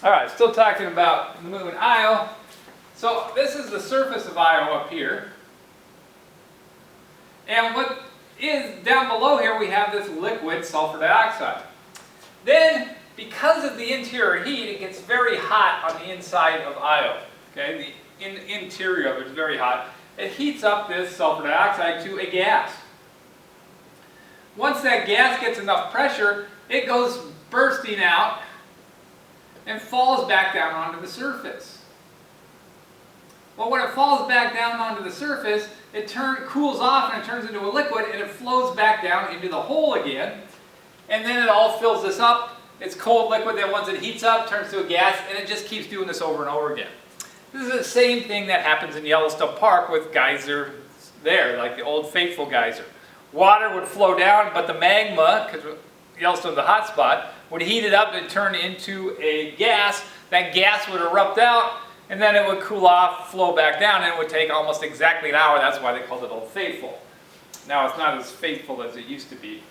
All right, still talking about the moon Io. So this is the surface of Io up here. And what is down below here, we have this liquid sulfur dioxide. Then, because of the interior heat, it gets very hot on the inside of Io. Okay, the interior of it is very hot. It heats up this sulfur dioxide to a gas. Once that gas gets enough pressure, it goes bursting out and falls back down onto the surface. Well, when it falls back down onto the surface, it cools off and it turns into a liquid, and it flows back down into the hole again, and then it all fills this up. It's cold liquid, then once it heats up, turns to a gas, and it just keeps doing this over and over again. This is the same thing that happens in Yellowstone Park with geysers there, like the Old Faithful geyser. Water would flow down, but the magma, because Yellowstone's a hot spot, would heat it up and turn into a gas. That gas would erupt out, and then it would cool off, flow back down, and it would take almost exactly an hour. That's why they called it Old Faithful. Now it's not as faithful as it used to be.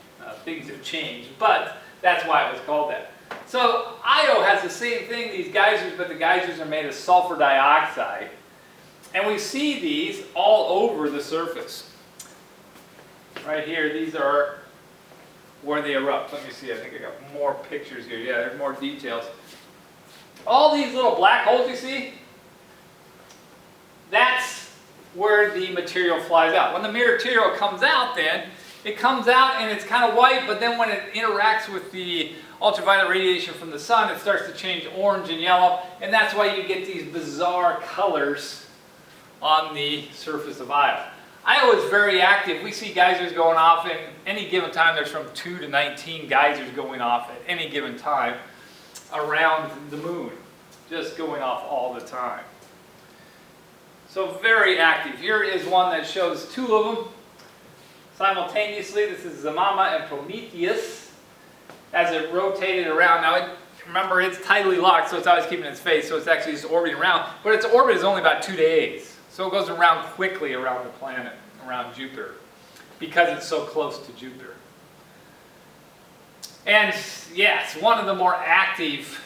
Things have changed, but that's why it was called that. So Io has the same thing, these geysers, but the geysers are made of sulfur dioxide. And we see these all over the surface. Right here, these are where they erupt. Let me see, I think I got more pictures here. Yeah, there's more details. All these little black holes you see, that's where the material flies out. When the material comes out then, it comes out and it's kind of white, but then when it interacts with the ultraviolet radiation from the sun, it starts to change orange and yellow, and that's why you get these bizarre colors on the surface of Io. Io is very active. We see geysers going off at any given time. There's from 2 to 19 geysers going off at any given time around the moon, just going off all the time. So very active. Here is one that shows two of them simultaneously. This is Zamama and Prometheus as it rotated around. Now, remember, it's tidally locked, so it's always keeping its face, so it's actually just orbiting around. But its orbit is only about 2 days. So it goes around quickly around the planet, around Jupiter, because it's so close to Jupiter. And yes, one of the more active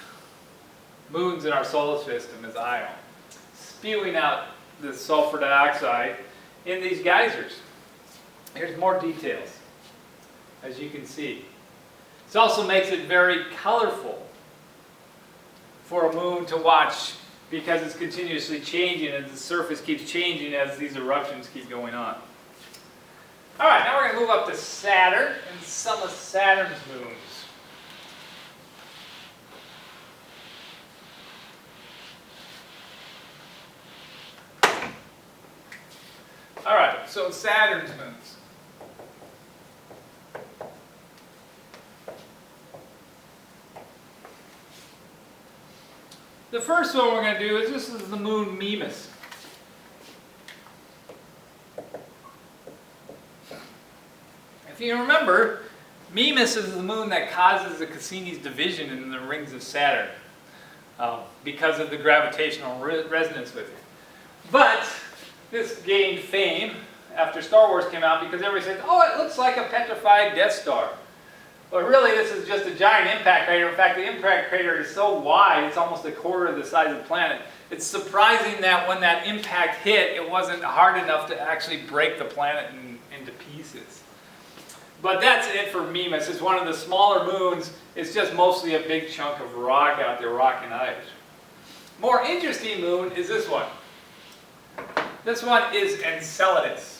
moons in our solar system is Io, spewing out the sulfur dioxide in these geysers. Here's more details, as you can see. This also makes it very colorful for a moon to watch, because it's continuously changing and the surface keeps changing as these eruptions keep going on. All right, now we're going to move up to Saturn and some of Saturn's moons. All right, so Saturn's moons. The first one we're going to do is, this is the moon Mimas. If you remember, Mimas is the moon that causes the Cassini's division in the rings of Saturn because of the gravitational resonance with it. But this gained fame after Star Wars came out because everybody said, oh, it looks like a petrified Death Star. But really, this is just a giant impact crater. In fact, the impact crater is so wide, it's almost a quarter of the size of the planet. It's surprising that when that impact hit, it wasn't hard enough to actually break the planet into pieces. But that's it for Mimas. It's one of the smaller moons. It's just mostly a big chunk of rock out there, rock and ice. More interesting moon is this one. This one is Enceladus.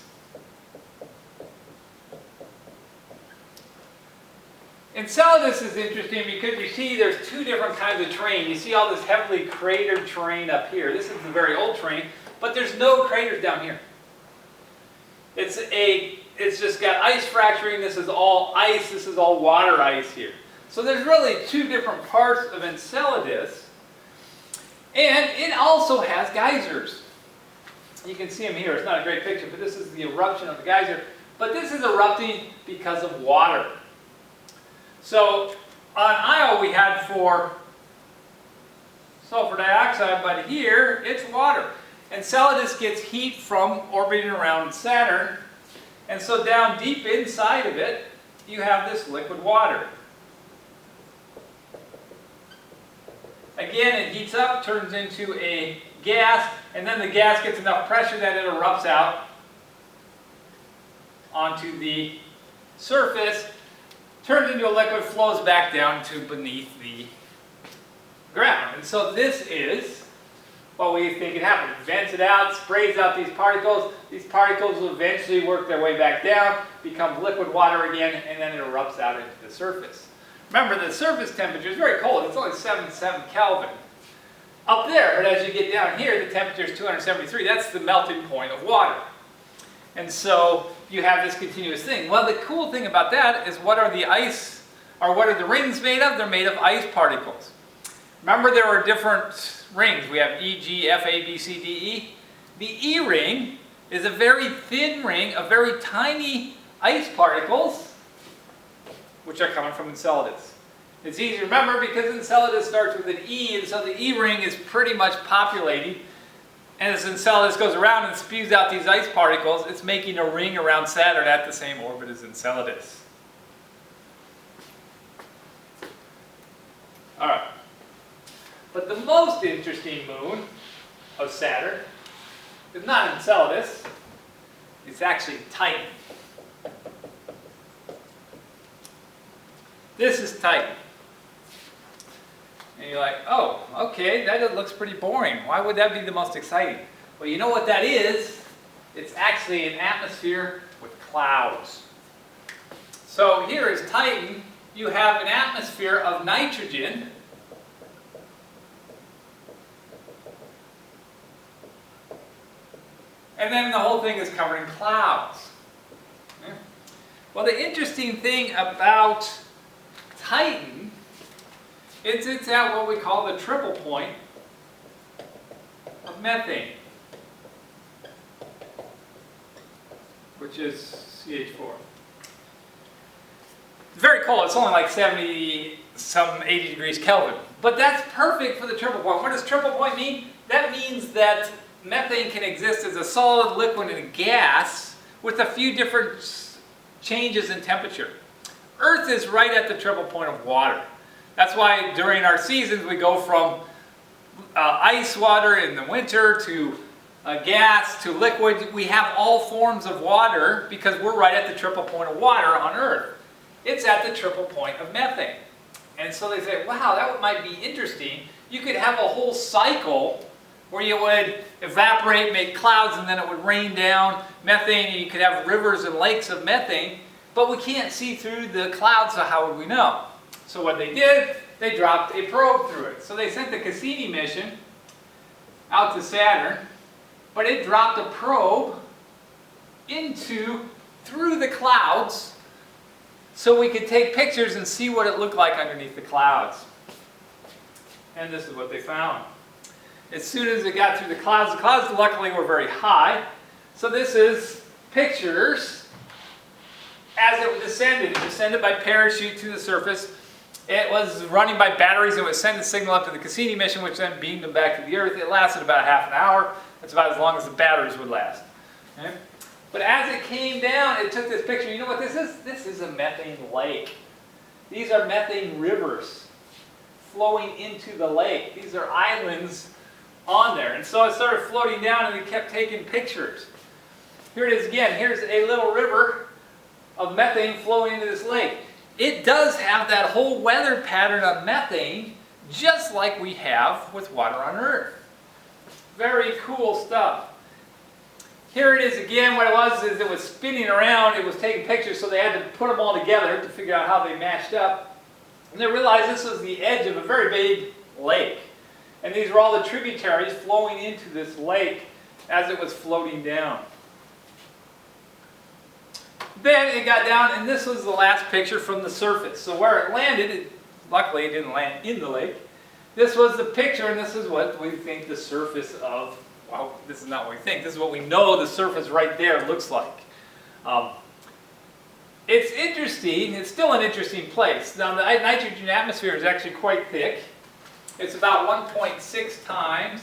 Enceladus is interesting because you see there's two different kinds of terrain. You see all this heavily cratered terrain up here. This is the very old terrain, but there's no craters down here. It's just got ice fracturing. This is all ice. This is all water ice here. So there's really two different parts of Enceladus, and it also has geysers. You can see them here. It's not a great picture, but this is the eruption of the geyser. But this is erupting because of water. So on Io we had for sulfur dioxide, but here it's water. Enceladus gets heat from orbiting around Saturn, and so down deep inside of it you have this liquid water. Again, again, it heats up, turns into a gas, and then the gas gets enough pressure that it erupts out onto the surface, turns into a liquid, flows back down to beneath the ground. And so this is what we think it happened. It vents it out, sprays out these particles. These particles will eventually work their way back down, become liquid water again, and then it erupts out into the surface. Remember, the surface temperature is very cold. It's only 77 Kelvin up there, but as you get down here, the temperature is 273. That's the melting point of water. And so you have this continuous thing. Well, the cool thing about that is what are the ice, or what are the rings made of? They're made of ice particles. Remember, there are different rings. We have E, G, F, A, B, C, D, E. The E ring is a very thin ring of very tiny ice particles, which are coming from Enceladus. It's easy to remember because Enceladus starts with an E, and so the E ring is pretty much populating. And as Enceladus goes around and spews out these ice particles, it's making a ring around Saturn at the same orbit as Enceladus. All right. But the most interesting moon of Saturn is not Enceladus. It's actually Titan. This is Titan. And you're like, oh, okay, that looks pretty boring. Why would that be the most exciting? Well, you know what that is? It's actually an atmosphere with clouds. So here is Titan. You have an atmosphere of nitrogen. And then the whole thing is covered in clouds. Okay. Well, the interesting thing about Titan is it's at what we call the triple point of methane, which is CH4. It's very cold. It's only like 70, some 80 degrees Kelvin. But that's perfect for the triple point. What does triple point mean? That means that methane can exist as a solid, liquid, and a gas with a few different changes in temperature. Earth is right at the triple point of water. That's why during our seasons we go from ice water in the winter to gas to liquid. We have all forms of water because we're right at the triple point of water on Earth. It's at the triple point of methane. And so they say, wow, that might be interesting. You could have a whole cycle where you would evaporate, make clouds, and then it would rain down methane, and you could have rivers and lakes of methane, but we can't see through the clouds, so how would we know? So what they did, they dropped a probe through it. So they sent the Cassini mission out to Saturn, but it dropped a probe through the clouds so we could take pictures and see what it looked like underneath the clouds. And this is what they found. As soon as it got through the clouds luckily were very high. So this is pictures as it descended. It descended by parachute to the surface. It was running by batteries. It would send a signal up to the Cassini mission, which then beamed them back to the Earth. It lasted about half an hour. That's about as long as the batteries would last. Okay? But as it came down, it took this picture. You know what this is? This is a methane lake. These are methane rivers flowing into the lake. These are islands on there. And so it started floating down and it kept taking pictures. Here it is again. Here's a little river of methane flowing into this lake. It does have that whole weather pattern of methane just like we have with water on Earth. Very cool stuff. Here it is again. What it was is it was spinning around. It was taking pictures, so they had to put them all together to figure out how they matched up. And they realized this was the edge of a very big lake. And these were all the tributaries flowing into this lake as it was floating down. Then it got down, and this was the last picture from the surface. So where it landed, luckily it didn't land in the lake. This was the picture, and this is what we think the surface of, well, this is not what we think. This is what we know the surface right there looks like. It's interesting. It's still an interesting place. Now, the nitrogen atmosphere is actually quite thick. It's about 1.6 times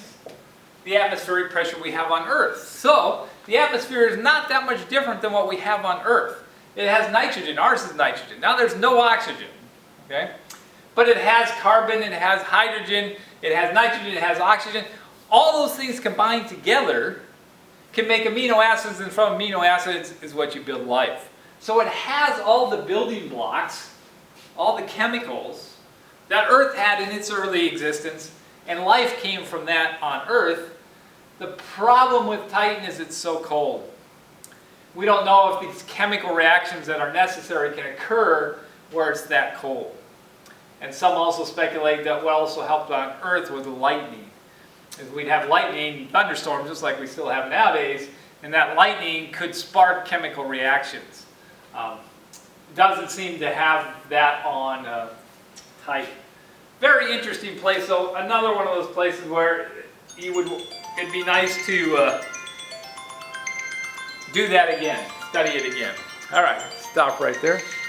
the atmospheric pressure we have on Earth. So, the atmosphere is not that much different than what we have on Earth. It has nitrogen. Ours is nitrogen. Now, there's no oxygen. Okay? but it has carbon, it has hydrogen, it has nitrogen, it has oxygen. All those things combined together can make amino acids, and from amino acids is what you build life. So it has all the building blocks, all the chemicals that Earth had in its early existence, and life came from that on Earth. The problem with Titan is it's so cold. We don't know if these chemical reactions that are necessary can occur where it's that cold. And some also speculate that what also helped on Earth was the lightning. Is we'd have lightning, thunderstorms, just like we still have nowadays, and that lightning could spark chemical reactions. Doesn't seem to have that on Titan. Very interesting place. So another one of those places where it'd be nice to do that again, study it again. All right, stop right there.